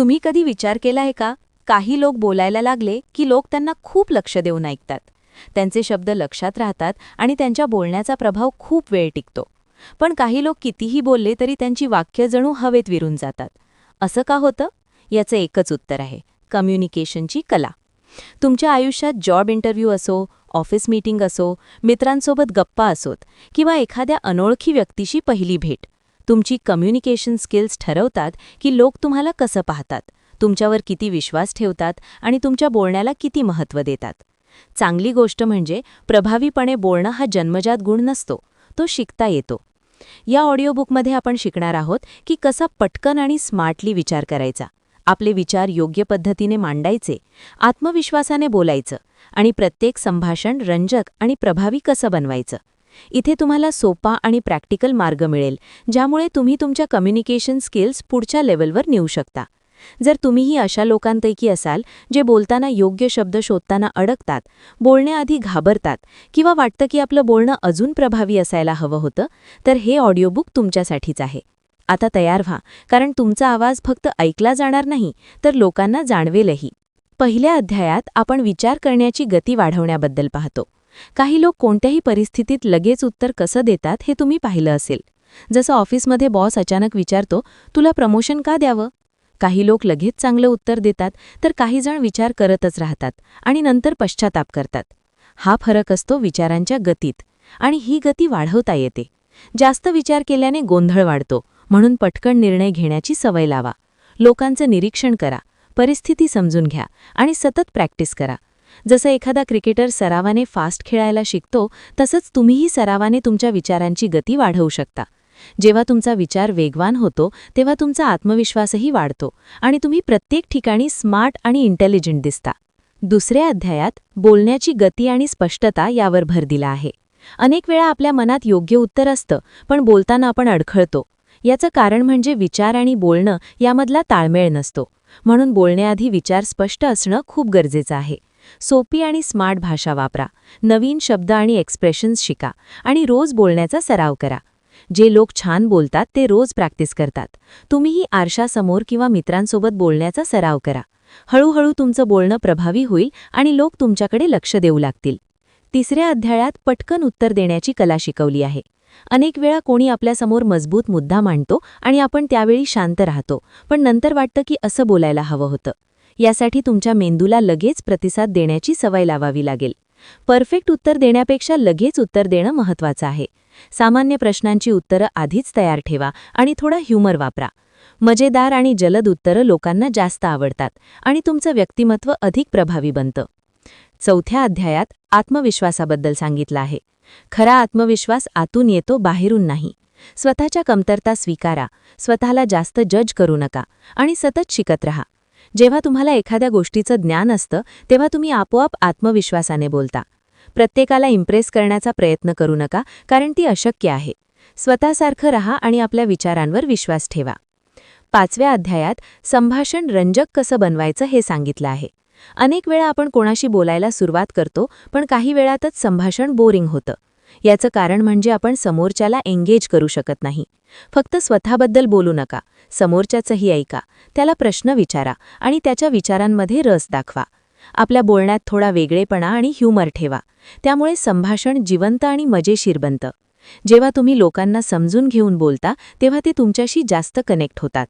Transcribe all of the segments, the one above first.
तुम्ही कधी विचार केला आहे का? काही लोक बोलायला लागले की लोक त्यांना खूप लक्ष देऊन ऐकतात. त्यांचे शब्द लक्षात राहतात आणि त्यांच्या बोलण्याचा प्रभाव खूप वेळ टिकतो. पण काही लोक कितीही बोलले तरी त्यांची वाक्य जणू हवेत विरून जातात. असं का होतं? याचं एकच उत्तर आहे: कम्युनिकेशनची कला. तुमच्या आयुष्यात जॉब इंटरव्ह्यू असो, ऑफिस मीटिंग असो, मित्रांसोबत गप्पा असोत किंवा एखाद्या अनोळखी व्यक्तीशी पहिली भेट, तुमची कम्युनिकेशन स्किल्स ठरवतात की लोक तुम्हाला कसं पाहतात, तुमच्यावर किती विश्वास ठेवतात आणि तुमच्या बोलण्याला किती महत्त्व देतात. चांगली गोष्ट म्हणजे प्रभावीपणे बोलणं हा जन्मजात गुण नसतो, तो शिकता येतो. या ऑडिओबुकमध्ये आपण शिकणार आहोत की कसा पटकन आणि स्मार्टली विचार करायचा, आपले विचार योग्य पद्धतीने मांडायचे, आत्मविश्वासाने बोलायचं आणि प्रत्येक संभाषण रंजक आणि प्रभावी कसं बनवायचं. इथे तुम्हाला सोपा आणि प्रॅक्टिकल मार्ग मिळेल, ज्यामुळे तुम्ही तुमच्या कम्युनिकेशन स्किल्स पुढच्या लेव्हलवर नेऊ शकता. जर तुम्हीही अशा लोकांपैकी असाल जे बोलताना योग्य शब्द शोधताना अडकतात, बोलण्याआधी घाबरतात किंवा वाटतं की आपलं बोलणं अजून प्रभावी असायला हवं होतं, तर हे ऑडिओबुक तुमच्यासाठीच आहे. आता तयार व्हा, कारण तुमचा आवाज फक्त ऐकला जाणार नाही, तर लोकांना जाणवेलही. पहिल्या अध्यायात आपण विचार करण्याची गती वाढवण्याबद्दल पाहतो. काही लोक कोणत्याही परिस्थितीत लगेच उत्तर कसं देतात हे तुम्ही पाहिलं असेल. जसं ऑफिसमध्ये बॉस अचानक विचारतो, तुला प्रमोशन का द्यावं? काही लोक लगेच चांगलं उत्तर देतात, तर काही जण विचार करतच राहतात आणि नंतर पश्चाताप करतात. हा फरक असतो विचारांच्या गतीत, आणि ही गती वाढवता येते. जास्त विचार केल्याने गोंधळ वाढतो, म्हणून पटकन निर्णय घेण्याची सवय लावा. लोकांचं निरीक्षण करा, परिस्थिती समजून घ्या आणि सतत प्रॅक्टिस करा. जसं एखादा क्रिकेटर सरावाने फास्ट खेळायला शिकतो, तसंच तुम्हीही सरावाने तुमच्या विचारांची गती वाढवू शकता. जेव्हा तुमचा विचार वेगवान होतो, तेव्हा तुमचा आत्मविश्वासही वाढतो आणि तुम्ही प्रत्येक ठिकाणी स्मार्ट आणि इंटेलिजंट दिसता. दुसऱ्या अध्यायात बोलण्याची गती आणि स्पष्टता यावर भर दिला आहे. अनेक वेळा आपल्या मनात योग्य उत्तर असतं, पण बोलताना आपण अडखळतो. याचं कारण म्हणजे विचार आणि बोलणं यामधला ताळमेळ नसतो. म्हणून बोलण्याआधी विचार स्पष्ट असणं खूप गरजेचं आहे. सोपी आणि स्मार्ट भाषा वापरा, नवीन शब्द आणि एक्सप्रेशन्स शिका आणि रोज बोलण्याचा सराव करा. जे लोक छान बोलतात ते रोज प्रॅक्टिस करतात. तुम्हीही आरशासमोर किंवा मित्रांसोबत बोलण्याचा सराव करा. हळूहळू तुमचं बोलणं प्रभावी होईल आणि लोक तुमच्याकडे लक्ष देऊ लागतील. तिसऱ्या अध्यायात पटकन उत्तर देण्याची कला शिकवली आहे. अनेक वेळा कोणी आपल्यासमोर मजबूत मुद्दा मांडतो आणि आपण त्यावेळी शांत राहतो, पण नंतर वाटतं की असं बोलायला हवं होतं. यासाठी तुमच्या मेंदूला लगेच प्रतिसाद देण्याची सवय लावावी लागेल. परफेक्ट उत्तर देण्यापेक्षा लगेच उत्तर देणं महत्त्वाचं आहे. सामान्य प्रश्नांची उत्तरं आधीच तयार ठेवा आणि थोडा ह्युमर वापरा. मजेदार आणि जलद उत्तरं लोकांना जास्त आवडतात आणि तुमचं व्यक्तिमत्व अधिक प्रभावी बनतं. चौथ्या अध्यायात आत्मविश्वासाबद्दल सांगितलं आहे. खरा आत्मविश्वास आतून येतो, बाहेरून नाही. स्वतःच्या कमतरता स्वीकारा, स्वतःला जास्त जज करू नका आणि सतत शिकत रहा. जेव्हा तुम्हाला एखाद्या गोष्टीचं ज्ञान असतं, तेव्हा तुम्ही आपोआप आत्मविश्वासाने बोलता. प्रत्येकाला इम्प्रेस करण्याचा प्रयत्न करू नका, कारण ती अशक्य आहे. स्वतःसारखं रहा आणि आपल्या विचारांवर विश्वास ठेवा. पाचव्या अध्यायात संभाषण रंजक कसं बनवायचं हे सांगितलं आहे. अनेक वेळा आपण कोणाशी बोलायला सुरुवात करतो, पण काही वेळातच संभाषण बोरिंग होतं. याचं कारण म्हणजे आपण समोरच्याला एंगेज करू शकत नाही. फक्त स्वतःबद्दल बोलू नका, समोरच्याचंही ऐका, त्याला प्रश्न विचारा आणि त्याच्या विचारांमध्ये रस दाखवा. आपल्या बोलण्यात थोडा वेगळेपणा आणि ह्युमर ठेवा, त्यामुळे संभाषण जिवंत आणि मजेशीर बनतं. जेव्हा तुम्ही लोकांना समजून घेऊन बोलता, तेव्हा ते तुमच्याशी जास्त कनेक्ट होतात.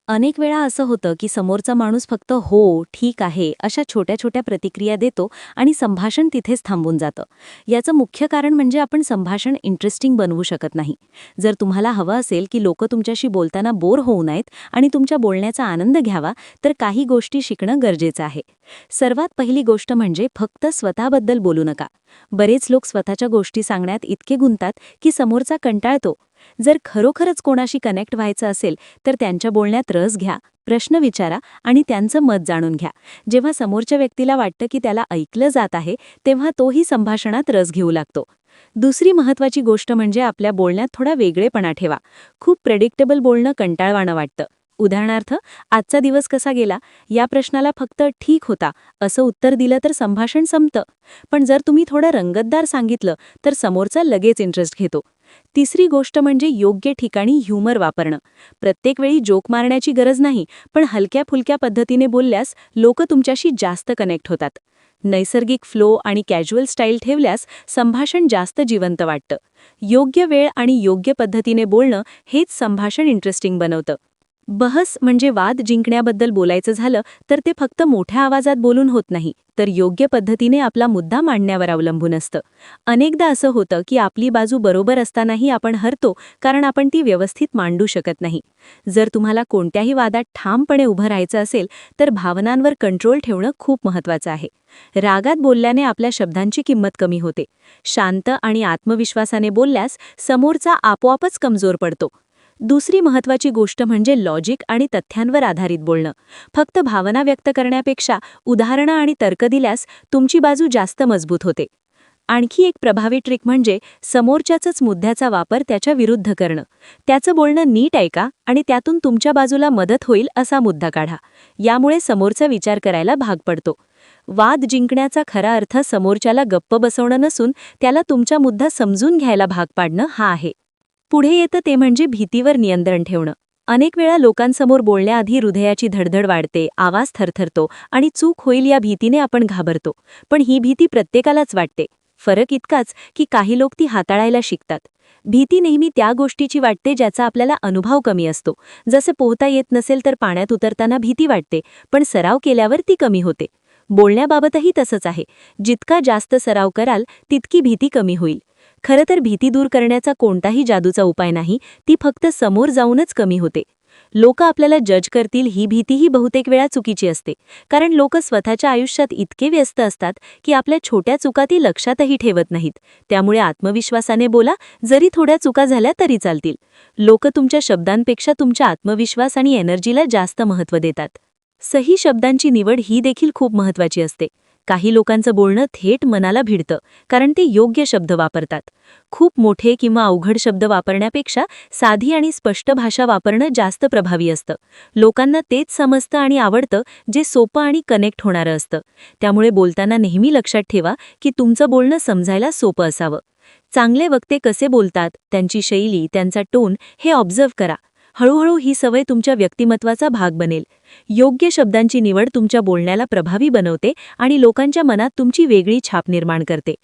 अनेक वेळा असं होतं की समोरचा माणूस फक्त हो, ठीक आहे अशा छोट्या छोट्या प्रतिक्रिया देतो आणि संभाषण तिथेच थांबून जातं. याचं मुख्य कारण म्हणजे आपण संभाषण इंटरेस्टिंग बनवू शकत नाही. जर तुम्हाला हवं असेल की लोक तुमच्याशी बोलताना बोर होऊ नयेत आणि तुमच्या बोलण्याचा आनंद घ्यावा, तर काही गोष्टी शिकणं गरजेचं आहे. सर्वात पहिली गोष्ट म्हणजे फक्त स्वतःबद्दल बोलू नका. बरेच लोक स्वतःच्या गोष्टी सांगण्यात इतके गुंततात की समोरचा कंटाळतो. जर खरोखरच कोणाशी कनेक्ट व्हायचं असेल, तर त्यांच्या बोलण्यात रस घ्या, प्रश्न विचारा आणि त्यांचं मत जाणून घ्या. जेव्हा समोरच्या व्यक्तीला वाटतं की त्याला ऐकलं जात आहे, तेव्हा तोही संभाषणात रस घेऊ लागतो. दुसरी महत्त्वाची गोष्ट म्हणजे आपल्या बोलण्यात थोडा वेगळेपणा ठेवा. खूप प्रेडिक्टेबल बोलणं कंटाळवाणं वाटतं. उदाहरणार्थ, आजचा दिवस कसा गेला या प्रश्नाला फक्त ठीक होता असं उत्तर दिलं तर संभाषण संपतं. पण जर तुम्ही थोडं रंगतदार सांगितलं, तर समोरचा लगेच इंटरेस्ट घेतो. तिसरी गोष्ट म्हणजे योग्य ठिकाणी ह्युमर वापरणं. प्रत्येक वेळी जोक मारण्याची गरज नाही, पण हलक्या फुलक्या पद्धतीने बोलल्यास लोक तुमच्याशी जास्त कनेक्ट होतात. नैसर्गिक फ्लो आणि कॅज्युअल स्टाईल ठेवल्यास संभाषण जास्त जिवंत वाटतं. योग्य वेळ आणि योग्य पद्धतीने बोलणं हेच संभाषण इंटरेस्टिंग बनवतं. बहस म्हणजे वाद जिंकण्याबद्दल बोलायचं झालं तर ते फक्त मोठ्या आवाजात बोलून होत नाही, तर योग्य पद्धतीने आपला मुद्दा मांडण्यावर अवलंबून असतं. अनेकदा असं होतं की आपली बाजू बरोबर असतानाही आपण हरतो, कारण आपण ती व्यवस्थित मांडू शकत नाही. जर तुम्हाला कोणत्याही वादात ठामपणे उभं राहायचं असेल तर भावनांवर कंट्रोल ठेवणं खूप महत्त्वाचं आहे. रागात बोलल्याने आपल्या शब्दांची किंमत कमी होते. शांत आणि आत्मविश्वासाने बोलल्यास समोरचा आपोआपच कमजोर पडतो. दुसरी महत्त्वाची गोष्ट म्हणजे लॉजिक आणि तथ्यांवर आधारित बोलणं. फक्त भावना व्यक्त करण्यापेक्षा उदाहरणं आणि तर्क दिल्यास तुमची बाजू जास्त मजबूत होते. आणखी एक प्रभावी ट्रिक म्हणजे समोरच्याच मुद्द्याचा वापर त्याच्या विरुद्ध करणं. त्याचं बोलणं नीट ऐका आणि त्यातून तुमच्या बाजूला मदत होईल असा मुद्दा काढा. यामुळे समोरचा विचार करायला भाग पडतो. वाद जिंकण्याचा खरा अर्थ समोरच्याला गप्प बसवणं नसून त्याला तुमचा मुद्दा समजून घ्यायला भाग पाडणं हा आहे. पुढे येतं ते म्हणजे भीतीवर नियंत्रण ठेवणं. अनेक वेळा लोकांसमोर बोलण्याआधी हृदयाची धडधड वाढते, आवाज थरथरतो आणि चूक होईल या भीतीने आपण घाबरतो. पण ही भीती प्रत्येकालाच वाटते. फरक इतकाच की काही लोक ती हाताळायला शिकतात. भीती नेहमी त्या गोष्टीची वाटते ज्याचा आपल्याला अनुभव कमी असतो. जसे पोहता येत नसेल तर पाण्यात उतरताना भीती वाटते, पण सराव केल्यावर ती कमी होते. बोलण्याबाबतही तसंच आहे. जितका जास्त सराव कराल तितकी भीती कमी होईल. खरं तर भीती दूर करण्याचा कोणताही जादूचा उपाय नाही, ती फक्त समोर जाऊनच कमी होते. लोक आपल्याला जज करतील ही भीतीही बहुतेक वेळा चुकीची असते, कारण लोक स्वतःच्या आयुष्यात इतके व्यस्त असतात की आपल्या छोट्या चुका ती लक्षातही ठेवत नाहीत. त्यामुळे आत्मविश्वासाने बोला, जरी थोड्या चुका झाल्या तरी चालतील. लोक तुमच्या शब्दांपेक्षा तुमच्या आत्मविश्वास आणि एनर्जीला जास्त महत्त्व देतात. सही शब्दांची निवड ही देखील खूप महत्त्वाची असते. काही लोकांचं बोलणं थेट मनाला भिडतं, कारण ते योग्य शब्द वापरतात. खूप मोठे किंवा अवघड शब्द वापरण्यापेक्षा साधी आणि स्पष्ट भाषा वापरणं जास्त प्रभावी असतं. लोकांना तेच समजतं आणि आवडतं जे सोपं आणि कनेक्ट होणारं असतं. त्यामुळे बोलताना नेहमी लक्षात ठेवा की तुमचं बोलणं समजायला सोपं असावं. चांगले वक्ते कसे बोलतात, त्यांची शैली, त्यांचा टोन हे ऑब्झर्व्ह करा. हळूहळू ही सवय तुमच्या व्यक्तिमत्वाचा भाग बनेल. योग्य शब्दांची निवड तुमच्या बोलण्याला प्रभावी बनवते आणि लोकांच्या मनात तुमची वेगळी छाप निर्माण करते.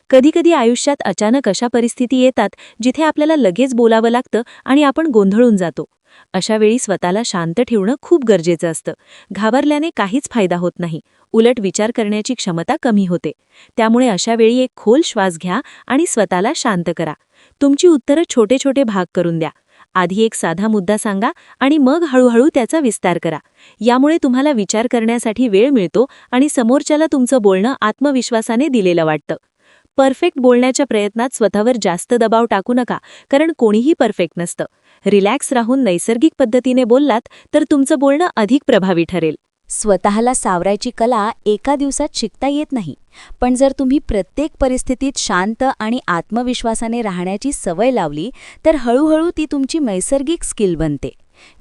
कधीकधी आयुष्यात अचानक अशा परिस्थिती येतात जिथे आपल्याला लगेच बोलावं लागतं आणि आपण गोंधळून जातो. अशा वेळी स्वतःला शांत ठेवणं खूप गरजेचं असतं. घाबरल्याने काहीच फायदा होत नाही, उलट विचार करण्याची क्षमता कमी होते. त्यामुळे अशा वेळी एक खोल श्वास घ्या आणि स्वतःला शांत करा. तुमची उत्तरं छोटे छोटे भाग करून द्या. आधी एक साधा मुद्दा सांगा आणि मग हळूहळू त्याचा विस्तार करा. यामुळे तुम्हाला विचार करण्यासाठी वेळ मिळतो आणि समोरच्याला तुमचं बोलणं आत्मविश्वासाने दिलेलं वाटतं. परफेक्ट बोलण्याच्या प्रयत्नात स्वतःवर जास्त दबाव टाकू नका, कारण कोणीही परफेक्ट नसतं. रिलॅक्स राहून नैसर्गिक पद्धतीने बोललात तर तुमचं बोलणं अधिक प्रभावी ठरेल. स्वतःला सावरायची कला एका दिवसात शिकता येत नाही, पण जर तुम्ही प्रत्येक परिस्थितीत शांत आणि आत्मविश्वासाने राहण्याची सवय लावली तर हळूहळू ती तुमची नैसर्गिक स्किल बनते.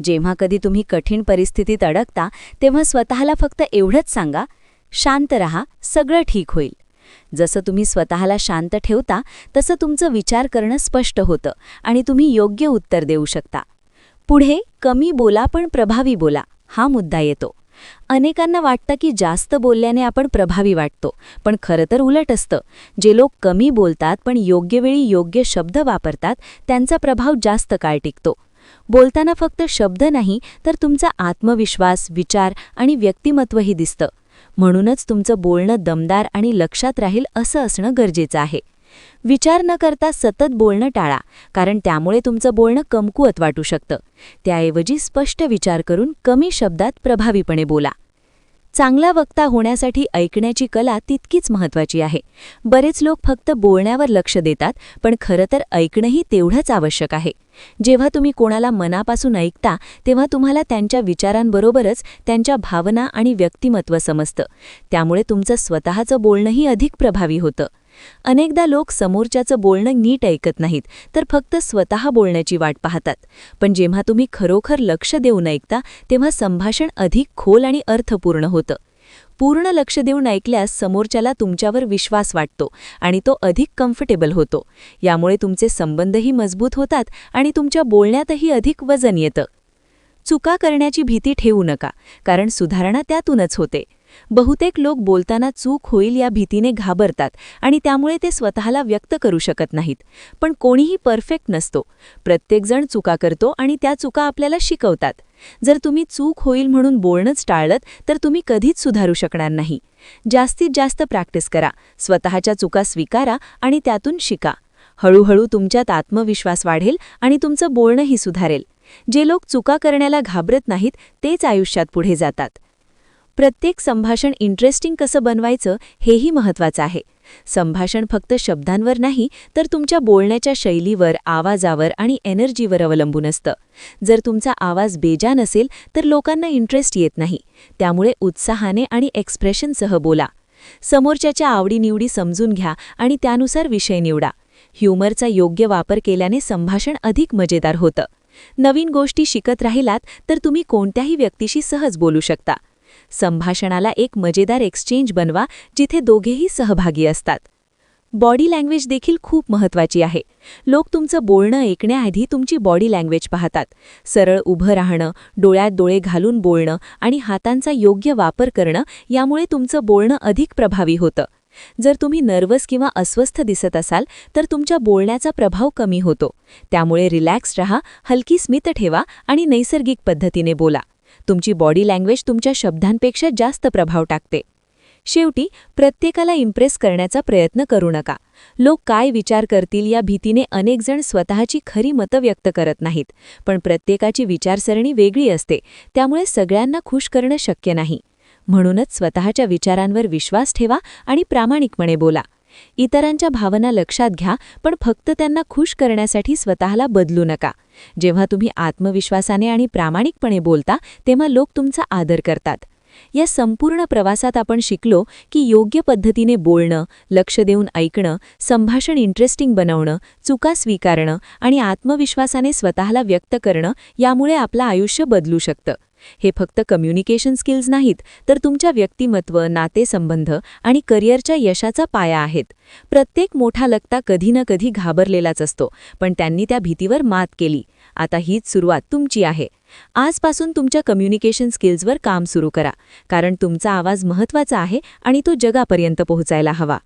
जेव्हा कधी तुम्ही कठीण परिस्थितीत अडकता तेव्हा स्वतःला फक्त एवढंच सांगा, शांत रहा, सगळं ठीक होईल. जसं तुम्ही स्वतःला शांत ठेवता तसं तुमचं विचार करणं स्पष्ट होतं आणि तुम्ही योग्य उत्तर देऊ शकता. पुढे कमी बोला पण प्रभावी बोला हा मुद्दा येतो. अनेकांना वाटतं की जास्त बोलल्याने आपण प्रभावी वाटतो, पण खरं तर उलट असतं. जे लोक कमी बोलतात पण योग्य वेळी योग्य शब्द वापरतात त्यांचा प्रभाव जास्त काळ टिकतो. बोलताना फक्त शब्द नाही तर तुमचा आत्मविश्वास, विचार आणि व्यक्तिमत्वही दिसतं. म्हणूनच तुमचं बोलणं दमदार आणि लक्षात राहील असं असणं गरजेचं आहे. विचार न करता सतत बोलणं टाळा, कारण त्यामुळे तुमचं बोलणं कमकुवत वाटू शकतं. त्याऐवजी स्पष्ट विचार करून कमी शब्दात प्रभावीपणे बोला. चांगला वक्ता होण्यासाठी ऐकण्याची कला तितकीच महत्त्वाची आहे. बरेच लोक फक्त बोलण्यावर लक्ष देतात, पण खरं तर ऐकणंही तेवढंच आवश्यक आहे. जेव्हा तुम्ही कोणाला मनापासून ऐकता तेव्हा तुम्हाला त्यांच्या विचारांबरोबरच त्यांच्या भावना आणि व्यक्तिमत्व समजतं. त्यामुळे तुमचं स्वतःचं बोलणंही अधिक प्रभावी होतं. अनेकदा लोक समोरच्याचं बोलणं नीट ऐकत नाहीत, तर फक्त स्वतः बोलण्याची वाट पाहतात. पण जेव्हा तुम्ही खरोखर लक्ष देऊन ऐकता तेव्हा संभाषण अधिक खोल आणि अर्थपूर्ण होतं. पूर्ण लक्ष देऊन ऐकल्यास समोरच्याला तुमच्यावर विश्वास वाटतो आणि तो अधिक कम्फर्टेबल होतो. यामुळे तुमचे संबंधही मजबूत होतात आणि तुमच्या बोलण्यातही अधिक वजन येतं. चुका करण्याची भीती ठेवू नका, कारण सुधारणा त्यातूनच होते. बहुतेक लोक बोलताना चूक होईल या भीतीने घाबरतात आणि त्यामुळे ते स्वतःला व्यक्त करू शकत नाहीत. पण कोणीही परफेक्ट नसतो. प्रत्येकजण चुका करतो आणि त्या चुका आपल्याला शिकवतात. जर तुम्ही चूक होईल म्हणून बोलणंच टाळलं तर तुम्ही कधीच सुधारू शकणार नाही. जास्तीत जास्त प्रॅक्टिस करा, स्वतःच्या चुका स्वीकारा आणि त्यातून शिका. हळूहळू तुमच्यात आत्मविश्वास वाढेल आणि तुमचं बोलणंही सुधारेल. जे लोक चुका करण्याला घाबरत नाहीत तेच आयुष्यात पुढे जातात. प्रत्येक संभाषण इंटरेस्टिंग कसं बनवायचं हेही महत्त्वाचं आहे. संभाषण फक्त शब्दांवर नाही तर तुमच्या बोलण्याच्या शैलीवर, आवाजावर आणि एनर्जीवर अवलंबून असतं. जर तुमचा आवाज बेजान असेल तर लोकांना इंटरेस्ट येत नाही. त्यामुळे उत्साहाने आणि एक्सप्रेशनसह बोला. समोरच्याच्या आवडीनिवडी समजून घ्या आणि त्यानुसार विषय निवडा. ह्युमरचा योग्य वापर केल्याने संभाषण अधिक मजेदार होतं. नवीन गोष्टी शिकत राहिलात तर तुम्ही कोणत्याही व्यक्तीशी सहज बोलू शकता. संभाषणाला एक मजेदार एक्सचेंज बनवा जिथे दोघेही सहभागी असतात. बॉडी लँग्वेज देखील खूप महत्त्वाची आहे. लोक तुमचं बोलणं ऐकण्याआधी तुमची बॉडी लँग्वेज पाहतात. सरळ उभं राहणं, डोळ्यात डोळे घालून बोलणं आणि हातांचा योग्य वापर करणं यामुळे तुमचं बोलणं अधिक प्रभावी होतं. जर तुम्ही नर्वस किंवा अस्वस्थ दिसत असाल तर तुमच्या बोलण्याचा प्रभाव कमी होतो. त्यामुळे रिलॅक्स रहा, हलकी स्मित ठेवा आणि नैसर्गिक पद्धतीने बोला. तुमची बॉडी लँग्वेज तुमच्या शब्दांपेक्षा जास्त प्रभाव टाकते. शेवटी प्रत्येकाला इम्प्रेस करण्याचा प्रयत्न करू नका. लोक काय विचार करतील या भीतीने अनेक जण स्वतःची खरी मतं व्यक्त करत नाहीत. पण प्रत्येकाची विचारसरणी वेगळी असते, त्यामुळे सगळ्यांना खुश करणं शक्य नाही. म्हणूनच स्वतःच्या विचारांवर विश्वास ठेवा आणि प्रामाणिकपणे बोला. इतरांच्या भावना लक्षात घ्या, पण फक्त त्यांना खुश करण्यासाठी स्वतःला बदलू नका. जेव्हा तुम्ही आत्मविश्वासाने आणि प्रामाणिकपणे बोलता तेव्हा लोक तुमचा आदर करतात. या संपूर्ण प्रवासात आपण शिकलो की योग्य पद्धतीने बोलणं, लक्ष देऊन ऐकणं, संभाषण इंटरेस्टिंग बनवणं, चुका स्वीकारणं आणि आत्मविश्वासाने स्वतःला व्यक्त करणं यामुळे आपलं आयुष्य बदलू शकतं. हे फक्त कम्युनिकेशन स्किल्स नाहीत तर तुमच्या व्यक्तिमत्व, नातेसंबंध आणि करिअरच्या यशाचा पाया आहेत. प्रत्येक मोठा लक्ता कधी ना कधी घाबरलेलाच असतो, पण त्यांनी त्या भीतीवर मात केली. आता हीच सुरुवात तुमची आहे. आजपासून तुमच्या कम्युनिकेशन स्किल्सवर काम सुरू करा, कारण तुमचा आवाज महत्त्वाचा आहे आणि तो जगापर्यंत पोहोचायला हवा.